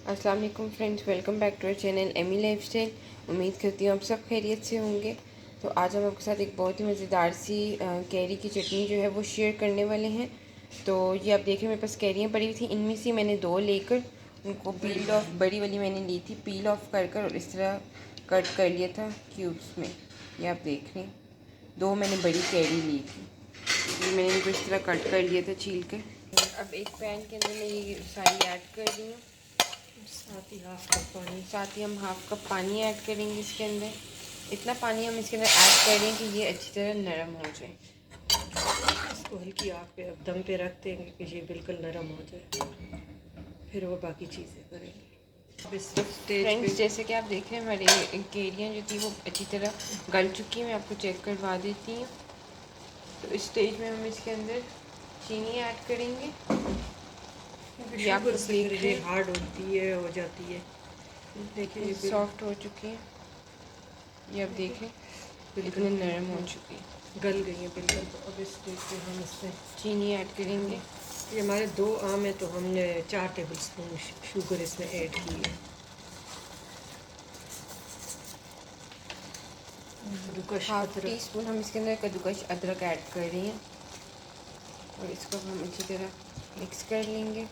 अस्सलाम वालेकुम friends, welcome back to our channel Amy lifestyle. उम्मीद करती हूँ आप सब खैरियत से होंगे। तो आज हम आपके साथ एक बहुत ही मज़ेदार सी कैरी की चटनी जो है वो शेयर करने वाले हैं। तो ये आप देख रहे हैं मेरे पास कैरियाँ पड़ी हुई थी, इनमें से मैंने दो लेकर उनको पील ऑफ, बड़ी वाली मैंने ली थी, पील ऑफ कर और इस तरह कट कर लिया था क्यूब्स में। ये आप देख रहे हैं, दो मैंने बड़ी कैरी ली थी, ये मैंने इनको इस तरह कट कर लिया था छील कर। अब एक पैन के अंदर मैं ये सारी ऐड कर रही हूँ, साथ ही हम हाफ कप पानी ऐड करेंगे इसके अंदर। इतना पानी हम इसके अंदर ऐड करें कि ये अच्छी तरह नरम हो जाए। इसको हल्की आग पे अब दम पे रख देंगे कि ये बिल्कुल नरम हो जाए, फिर वो बाकी चीज़ें करेंगे। अब इस स्टेज पे जैसे कि आप देख रहे हैं हमारी केरियाँ जो थी वो अच्छी तरह गल चुकी हैं। मैं आपको चेक करवा देती हूँ। तो इस स्टेज में हम इसके अंदर चीनी ऐड करेंगे। शुगर से फिर ये हार्ड होती है, हो जाती है। देखिए ये सॉफ्ट हो चुकी है, ये आप देखें इतने नरम हो चुकी है, गल गई है बिल्कुल। तो अब इस स्टेज पे हम इसमें चीनी ऐड करेंगे। ये हमारे 2 आम है तो हमने 4 टेबल स्पून शुगर इसमें ऐड की है। हाफ टी स्पून हम इसके अंदर कद्दूकश अदरक ऐड कर रही हैं और इसको हम अच्छी तरह मिक्स कर लेंगे।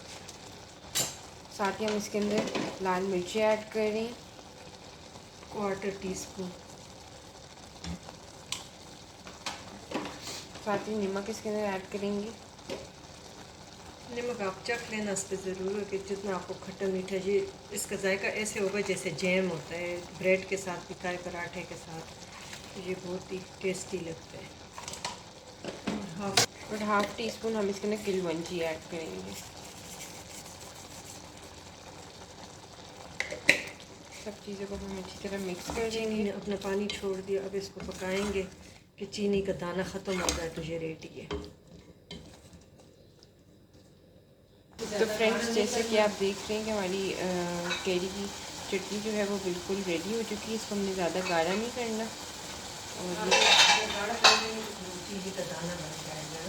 साथ ही हम इसके अंदर लाल मिर्ची ऐड कर रही हैं, क्वार्टर टी स्पून। साथ ही नमक इसके अंदर ऐड करेंगे। नमक आप चख लेना इस पर ज़रूर है कि जितना आपको खट्टा मीठा, ये इसका जायका ऐसे होगा जैसे जैम होता है, ब्रेड के साथ भी खाए, पराठे के साथ, ये बहुत ही टेस्टी लगता है। हाफ टी स्पून हम इसके अंदर किलवंजी ऐड करेंगे। सब चीज़ों को हम अच्छी तरह मिक्स कर देंगे। चीनी ने अपना पानी छोड़ दिया, अब इसको पकाएंगे कि चीनी का दाना ख़त्म हो जाए तो ये रेडी है। तो फ्रेंड्स, जैसे कि आप देख रहे हैं कि हमारी कैरी की चटनी जो है वो बिल्कुल रेडी हो चुकी है। इसको हमने ज़्यादा गाढ़ा नहीं करना और चीनी का दाना बन जाएगा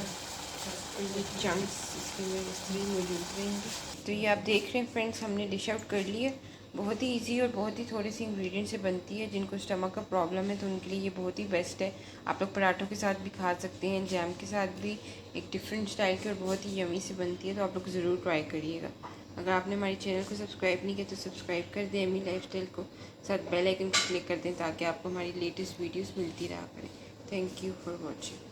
ये चंक्स इसके अंदर इस तरह मौजूद रहेंगे। तो ये आप देख रहे हैं फ्रेंड्स, हमने डिश आउट कर लिया। बहुत ही इजी और बहुत ही थोड़े से इंग्रेडिएंट से बनती है। जिनको स्टमक का प्रॉब्लम है तो उनके लिए ये बहुत ही बेस्ट है। आप लोग पराठों के साथ भी खा सकते हैं, जैम के साथ भी। एक डिफरेंट स्टाइल की और बहुत ही यमी से बनती है, तो आप लोग ज़रूर ट्राई करिएगा। अगर आपने हमारे चैनल को सब्सक्राइब नहीं किया तो सब्सक्राइब कर दें एमी लाइफस्टाइल को, साथ बेल आइकन को क्लिक कर दें ताकि आपको हमारी लेटेस्ट वीडियोज़ मिलती रहा करें। Thank you for watching.